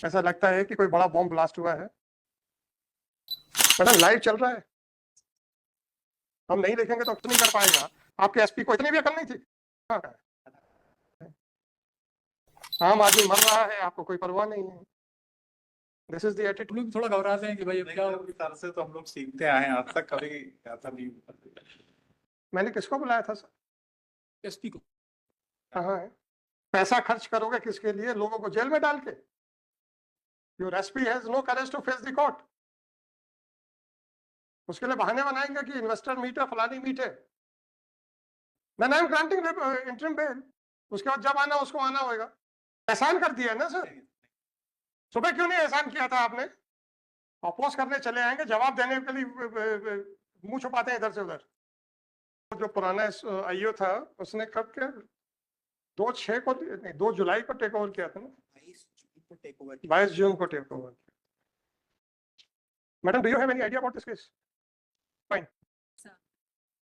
ऐसा लगता है कि कोई बड़ा बॉम्ब ब्लास्ट हुआ है। मैडम लाइव चल रहा है, हम नहीं देखेंगे तो कुछ नहीं कर पाएगा। आपके एसपी को इतनी भी अकल नहीं थी? हाँ, आम आदमी मर रहा है, आपको कोई परवाह नहीं है। This is the attitude. लोग थोड़ा घबराते हैं कि भाई अब क्या हो। तरह से तो हम लोग सीखते आए हैं, आज तक कभी ऐसा नहीं। मैंने किसको बुलाया था सर? एसपी को कहाँ है? पैसा खर्च करोगे किसके लिए? लोगों को जेल में डाल के? Your SP has no courage to face the court. उसके लिए बहाने बनाएंगे कि इन्वेस्टर मीट है, फलानी मीट है। Then I am granting interim bail. उसके बाद जब आना उसको आना होगा। एहसान कर दिया है ना सर। सुबह क्यों नहीं एहसान किया था आपने? अपोज करने चले आएंगे, जवाब देने के लिए मुंह छुपाते हैं इधर से उधर। जो पुराना आईओ था उसने कब क्या 2/6 को नहीं 2 जुलाई को टेक ओवर किया था ना? 22 जून को टेक ओवर किया। Madam do you have any idea about this case? Fine,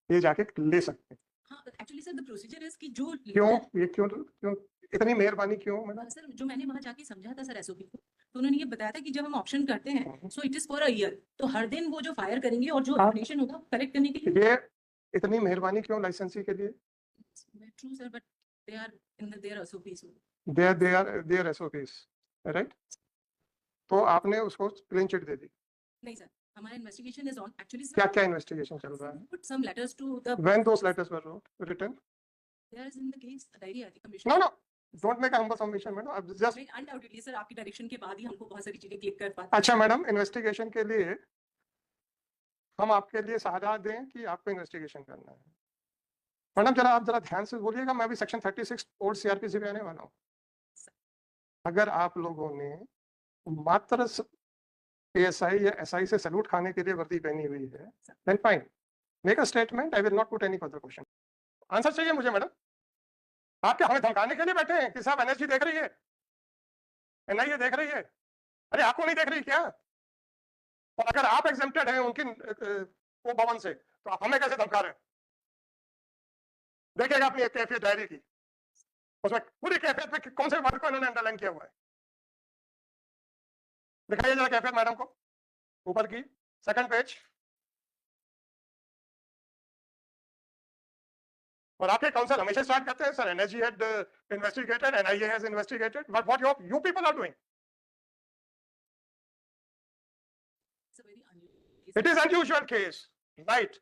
ये जाके ले सकते हैं। हाँ, actually sir the procedure is कि जो क्यों ये क्यों इतनी मेहरबानी क्यों मैडम? सर जो मैंने वहां जाके समझा था सर एसओपी को, तो उन्होंने ये बताया था कि जब हम ऑप्शन करते हैं so it is for a year, तो हर दिन वो जो फायर करेंगे और जो अपडेशन होगा करेक्ट करने के लिए। ये इतनी मेहरबानी क्यों लाइसेंसी के लिए? True sir, but they are in their SOPs. They are SOPs, right? तो आपने उसको क्लीन चिट दे दी? नहीं सर, हमारा इन्वेस्टिगेशन इज ऑन एक्चुअली। क्या क्या इन्वेस्टिगेशन चल रहा है? Put some letters to the when those letters were written? There is in the case diary I think commission. No don't make a humble submission madam, अब just undoubtedly sir आपकी direction के बाद ही हमको बहुत सारी चीजें क्लिक कर पाते हैं। अच्छा मैडम, इन्वेस्टिगेशन के लिए हम आपके लिए सहारा दें कि आपको इन्वेस्टिगेशन करना है? मैडम जरा आप जरा ध्यान से बोलिएगा, मैं अभी सेक्शन 36 ओल्ड सीआरपीसी पे आने वाला हूँ। अगर आप लोगों ने मात्र एएसआई या एसआई से सैल्यूट खाने के लिए वर्दी पहनी हुई है, then fine, make a statement, I will not put any further question. Answer चाहिए मुझे मैडम। आप क्या हमें धमकाने के लिए बैठे हैं कि साहब एनएसजी देख रही है, एनआईए देख रही है? अरे आपको नहीं देख रही क्या? और अगर आप एग्जेम्प्टेड हैं उनकी वो भवन से, तो आप हमें कैसे धमका रहे हैं? देखिएगा अपनी एक कैफियत डायरी की, उसमें पूरी कैफियत में कौन से वर्ड को इन्होंने अंडरलाइन किया हुआ है। दिखाइए जरा कैफियत मैडम को, ऊपर की सेकंड पेज। और आपके काउंसिल हमेशा स्टार्ट करते हैं sir NSG had investigated, NIA has investigated, but what you people are doing? It is unusual case, right?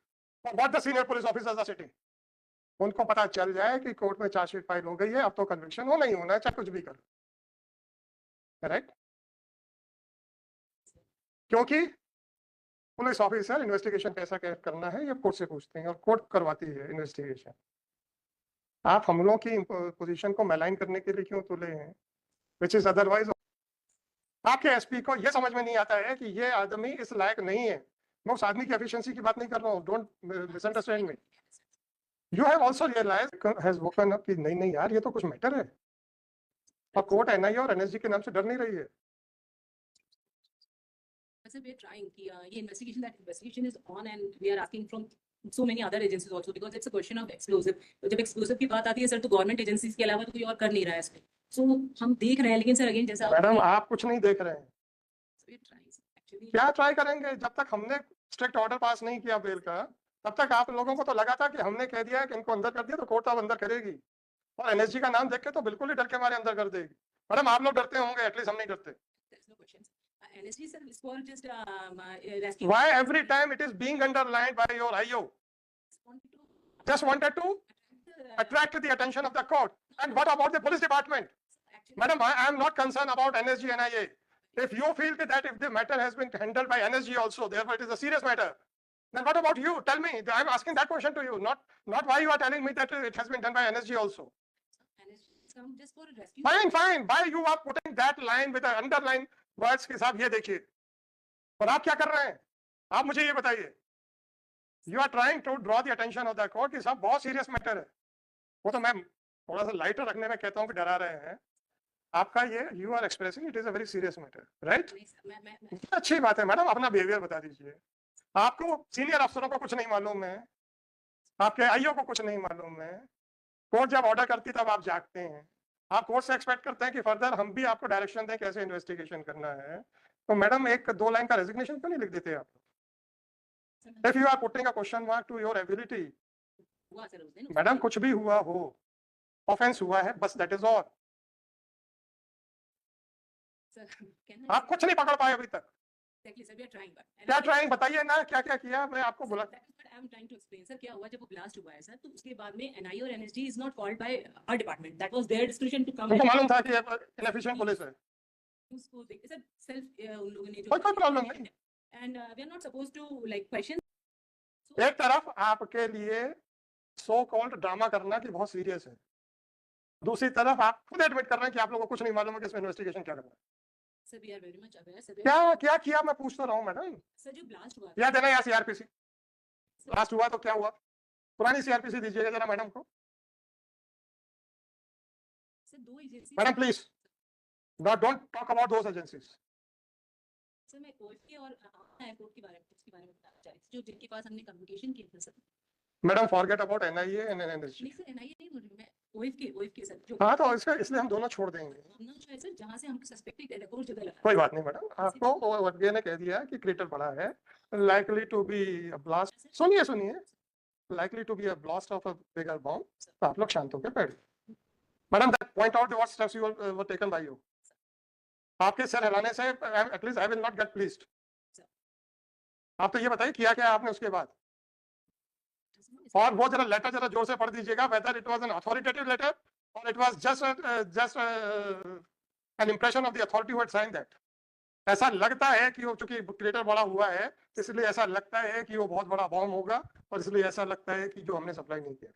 For what the senior police officers are sitting. उनको पता चल जाए कि कोर्ट में चार्जशीट फाइल हो गई है, अब तो कन्विक्शन हो नहीं होना है, चाहे कुछ भी कर, राइट? क्योंकि पुलिस ऑफिसर इन्वेस्टिगेशन कैसा करना है ये कोर्ट से पूछते हैं और कोर्ट करवाती है इन्वेस्टिगेशन। आप हम लोगों की पोजीशन को मैलाइन करने के लिए क्यों तुले हैं? Which is otherwise. आपके एसपी को ये समझ में नहीं आता है कि ये आदमी इस लायक नहीं है। मैं उस आदमी की एफिशिएंसी की बात नहीं कर रहा हूँ, don't misunderstand me. You have also realised, has woken up कि नहीं नहीं यार ये तो कुछ मैटर है, और कोर्ट एनआईए और एनएसजी के नाम से डर नहीं रही है। So we are trying कि ये investigation is on and we are asking from so many other agencies also because it's a question of explosive। तो जब explosive की बात आती है सर तो गवर्नमेंट एजेंसीज के अलावा तो कोई और कर नहीं रहा है इसमें। So हम देख रहे हैं, लेकिन सर अगेन जैसा मैडम आप कुछ नहीं देख रहे हैं। So we are trying actually। क्या ट्राई करेंगे? जब तक हमने स्ट्रिक्ट ऑर्डर पास नहीं किया बेल का, तब तक आप लोगों को तो लगा था कि हमने कह दिया है कि इनको अंदर कर दिया तो कोर्ट अब अंदर करेगी, और एनएसजी का नाम देख के तो बिल्कुल ही डर के मारे अंदर कर देगी। मैडम आप लोग डरते होंगे, एटलीस्ट हम नहीं डरते। There's no questions। NSG sir is for just rescue। Why every time it is being underlined by your IO? Just wanted to attract the attention of the court. And what about the police department? Madam, I am not concerned about NSG and NIA. If you feel that if the matter has been handled by NSG also, therefore it is a serious matter, then what about you? Tell me. I am asking that question to you, not why you are telling me that it has been done by NSG also. Just for rescue। Fine. Why you are putting that line with the underline words के साथ? ये देखिए, और आप क्या कर रहे हैं? आप मुझे ये बताइए। You are trying to draw the attention of the court कि साहब बहुत सीरियस मैटर है। वो तो मैं थोड़ा सा लाइटर रखने में कहता हूँ कि डरा रहे हैं। आपका ये you are expressing it is a very serious matter, right? अच्छी बात है मैडम, अपना बिहेवियर बता दीजिए। आपको सीनियर अफसरों को कुछ नहीं मालूम है, आपके आईओ को कुछ नहीं मालूम है। कोर्ट जब ऑर्डर करती तब आप जागते हैं। आप कोर्ट से एक्सपेक्ट करते हैं कि फर्दर हम भी आपको डायरेक्शन दें कैसे इन्वेस्टिगेशन करना है, तो मैडम एक 2 लाइन का रेजिग्नेशन क्यों नहीं लिख देते आप? If you are putting a question mark to your ability, हुआ सर उस दिन मैडम कुछ भी हुआ हो, ऑफेंस हुआ है, बस that is all. Sir can आप कुछ नहीं पकड़ पाए अभी तक। Exactly sir we are trying क्या ट्राइंग बताइए ना, क्या क्या किया? मैं आपको बोला I am trying to explain sir क्या हुआ जब वो ब्लास्ट हुआ है सर, तो उसके बाद में एनआई और NSD is not called by our department, that was there description to come. मुझे मालूम था कि इनएफिशिएंट पुलिस है, उसको देखते सर सेल्फ उन लोगों ने कोई प्रॉब्लम नहीं। And we are not supposed to like question. एक तरफ आपके लिए सो कॉल्ड ड्रामा करना कि बहुत सीरियस है, दूसरी तरफ आप खुद एडमिट कर रहे हैं कि आप लोगों को कुछ नहीं मालूम है कि इसमें इन्वेस्टिगेशन क्या करना है। Sir we are very much aware sir. क्या क्या किया मैं पूछता रहा हूँ मैडम। सर जो ब्लास्ट हुआ याद है ना, यहाँ सीआरपीसी ब्लास्ट हुआ तो क्या हुआ? पुरानी सीआरपीसी दीजिएगा जरा मैडम को। सर दो agency madam please don't talk about those agencies. Sir मैं ओएफके और एयरपोर्ट के बारे में बताना चाह रही थी, जो जिनके पास हमने कम्युनिकेशन किया था sir. Madam forget about NIA and NSG. नहीं सर एनआईए नहीं बोल रही हूँ मैं, ओएफके सर जो हाँ तो इसलिए हम दोनों छोड़ देंगे। हमने जो है सर जहाँ से हमको सस्पेक्टेड है देखो उस जगह लगा। कोई बात नहीं मैडम, आपको ओएफके ने कह दिया कि क्रेटर पड़ा है, likely to be a blast. सुनिए सुनिए, likely to be a blast of a bigger bomb. तो आप लोग शांत होकर बैठ। Madam that point out what steps you were taken by you. आपके सर हिलाने से at least I will not get pleased. आप तो ये बताइए किया क्या आपने उसके बाद, और वो जरा लेटर जरा जोर से पढ़ दीजिएगा, whether it was an authoritative letter और it was just an impression of the authority who had sign that. ऐसा लगता है कि वो चूंकि क्रेटर बड़ा हुआ है इसलिए ऐसा लगता है कि वो बहुत बड़ा बॉम्ब होगा, और इसलिए ऐसा लगता है कि जो हमने सप्लाई नहीं किया।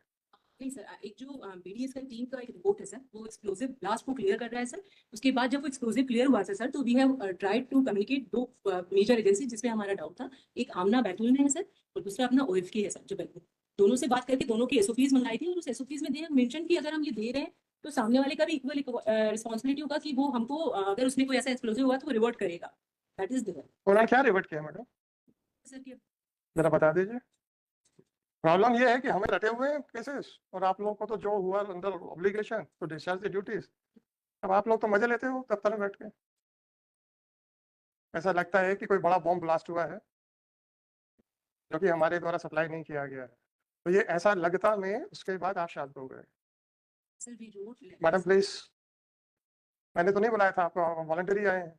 नहीं सर, एक जो बीडीएस का टीम का एक रिपोर्ट है सर, वो एक्सप्लोसिव ब्लास्ट को क्लियर कर रहा है सर। उसके बाद जब वो एक्सप्लोसिव क्लियर हुआ था सर, तो we have tried to communicate दो मेजर एजेंसी जिसमें हमारा डाउट था। एक आमना बैतूल में है सर, और दूसरा अपना ओएफके है सर जो बैतूल। दोनों से बात करके दोनों की एसओपीज मंगाई थी, और उस एसओपीज में दे मेंशन कि अगर हम ये दे रहे हैं तो सामने वाले का भी इक्वल रिस्पॉन्सिबिलिटी होगा कि वो हमको अगर उसमें कोई ऐसा एक्सप्लोसिव हुआ तो वो रिवर्ट करेगा। दैट इज देयर उन्होंने क्या रिवर्ट किया मैडम, सर कि जरा बता दीजिए। प्रॉब्लम ये है कि हमें रटे हुए हैं केसेस, और आप लोगों को तो जो हुआ अंदर obligation to discharge the duties. अब आप लोग तो मजे लेते हो दफ्तर में बैठ के, ऐसा लगता है कि कोई बड़ा बॉम्ब ब्लास्ट हुआ है जो कि हमारे द्वारा सप्लाई नहीं किया गया है। तो ये ऐसा लगता में उसके बाद आप शांत हो गए। Sir we wrote madam please, मैंने तो नहीं बुलाया था आपको, वॉलंटरी आए हैं।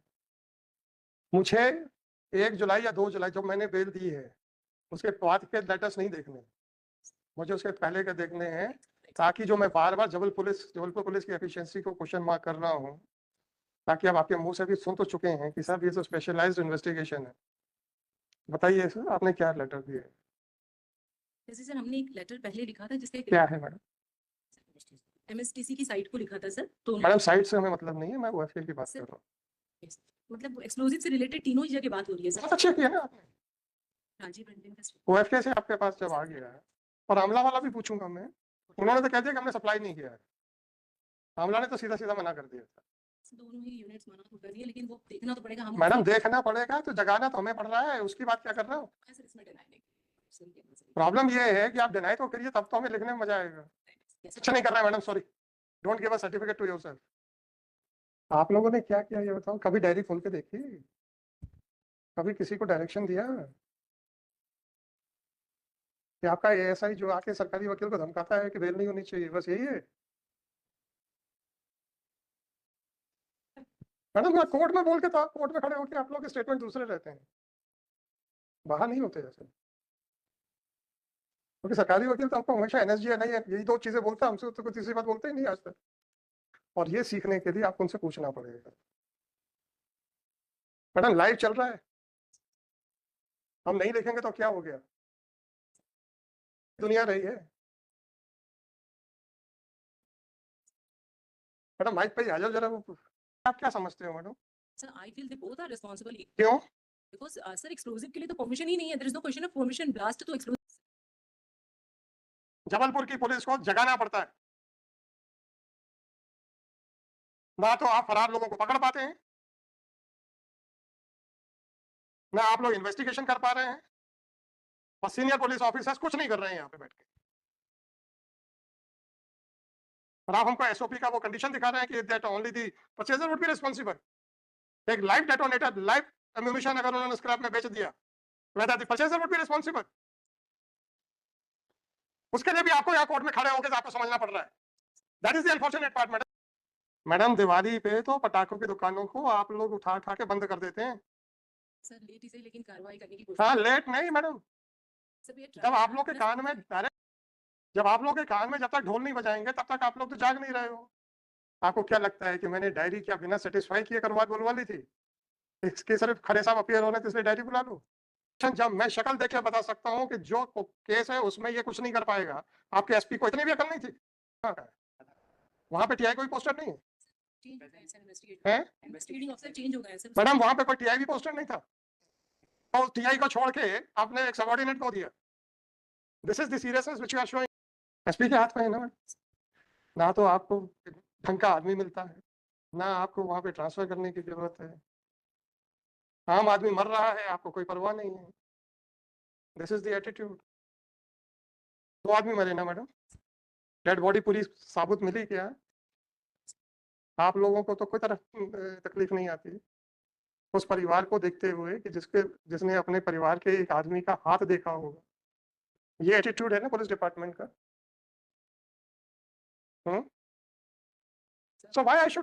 मुझे 1 जुलाई या 2 जुलाई जब मैंने बेल दी है उसके बाद के लेटर्स नहीं देखने, मुझे उसके पहले के देखने हैं, ताकि जो मैं बार बार जबलपुर पुलिस की एफिशिएंसी को क्वेश्चन मार्क कर रहा हूँ, ताकि अब आपके मुंह से भी सुन तो चुके हैं कि सर ये तो स्पेशलाइज्ड इन्वेस्टिगेशन है। बताइए सर आपने क्या लेटर दिए? जैसे सर हमने एक लेटर पहले लिखा था जिसका क्या है मैडम? एमएसटीसी की साइट को लिखा था सर। तो मैडम साइट से हमें मतलब नहीं है, मैं ओएफके की बात कर रहा हूँ। मतलब एक्सप्लोजिव से रिलेटेड तीनों ही जगह बात हो रही है सर। बहुत अच्छे किया ना आपने, राजीव रंजन का ओएफके से आपके पास जब आ गया है, और आमला वाला भी पूछूंगा मैं, उन्होंने तो कह दिया कि हमने सप्लाई नहीं किया है। आमला ने तो सीधा सीधा मना कर दिया था। दोनों ही यूनिट्स मना तो कर रही है, लेकिन वो देखना तो पड़ेगा हम। मैडम देखना पड़ेगा तो जगाना तो हमें पड़ रहा है, उसकी बात क्या कर रहे हो? सर इसमें डिनाई नहीं। प्रॉब्लम ये है कि आप डिनाई तो करिए, तब तो हमें लिखने में मजा आएगा। अच्छा नहीं कर रहा है madam, sorry, don't give a certificate to yourself. आप लोगों ने क्या किया ये बताओ, कभी डायरी खोल के देखी, कभी किसी को डायरेक्शन दिया कि आपका एएसआई जो आके सरकारी वकील को धमकाता है कि बेल नहीं होनी चाहिए, बस यही है? मैडम मैं कोर्ट में बोल के था, कोर्ट में खड़े होकर आप लोग के स्टेटमेंट दूसरे रहते हैं, बाहर नहीं होते जैसे। क्योंकि सरकारी वकील तो आपको हमेशा एनएसजी है नहीं है यही 2 चीजें बोलता है, हमसे तो कोई तीसरी बात बोलते ही नहीं आज तक। और ये सीखने के लिए आपको उनसे पूछना पड़ेगा। मैडम लाइव चल रहा है, हम नहीं देखेंगे तो क्या हो गया, दुनिया रही है। मैडम माइक पे ही आ जाओ जरा, वो आप क्या समझते हो madam? Sir I feel they both are responsible. क्यों? बिकॉज़ सर एक्सप्लोसिव के लिए तो परमिशन ही नहीं है, there is no question of permission. Blast तो एक्सप्लोसिव जबलपुर की पुलिस को जगाना पड़ता है ना, तो आप फरार लोगों को पकड़ पाते हैं ना आप लोग इन्वेस्टिगेशन कर पा रहे हैं, और सीनियर पुलिस ऑफिसर्स कुछ नहीं कर रहे हैं यहाँ पे बैठ के। और आप हमको एसओपी का वो कंडीशन दिखा रहे हैं कि that only the purchaser would be responsible. एक लाइव डेटोनेटर, लाइव एम्यूनिशन अगर उन्होंने स्क्रैप में बेच दिया, whether the purchaser would be responsible। उसके लिए भी आपको यहाँ कोर्ट में खड़े होकर आपको समझना पड़ रहा है। That is the unfortunate part madam. Diwali पे तो पटाखों की दुकानों को आप लोग उठा उठा के बंद कर देते हैं। सर लेट इसे लेकिन कार्रवाई करने की हाँ, कोशिश लेट नहीं मैडम, सर we are जब trying आप to लोग के address कान में डायरेक्ट, जब आप लोग के कान में जब तक ढोल नहीं बजाएंगे तब तक आप लोग तो जाग नहीं रहे हो। आपको क्या लगता है कि मैंने डायरी क्या बिना सेटिस्फाई किए करवा बुलवा ली थी? इसके सिर्फ खड़े साहब अपीयर होने तो इसलिए डायरी बुला लूं? जब मैं शक्ल देख के बता सकता हूँ कि जो केस है उसमें ये कुछ नहीं कर पाएगा। आपके एसपी को इतनी भी अकल नहीं थी? वहां पे टीआई कोई पोस्टर नहीं है change हो गया है सर इन्वेस्टिगेशन है इन्वेस्टिगेटिंग ऑफिसर चेंज हो गया है सर मैडम, वहां पे कोई टीआई भी पोस्टर नहीं था और टीआई को छोड़ के आपने एक सबऑर्डिनेट को दिया। This is the seriousness which you are showing. SP के हाथ में है ना, ना तो आपको ढंग का आदमी मिलता है, ना आपको वहां पे ट्रांसफर करने की जरूरत है। आम आदमी मर रहा है, आपको कोई परवाह नहीं है। This is the attitude. 2 आदमी मरे ना मैडम, डेड बॉडी पूरी साबुत मिली क्या? आप लोगों को तो कोई तरह तकलीफ नहीं आती उस परिवार को देखते हुए कि जिसने अपने परिवार के एक आदमी का हाथ देखा होगा। ये एटीट्यूड है ना पुलिस डिपार्टमेंट का। So why I should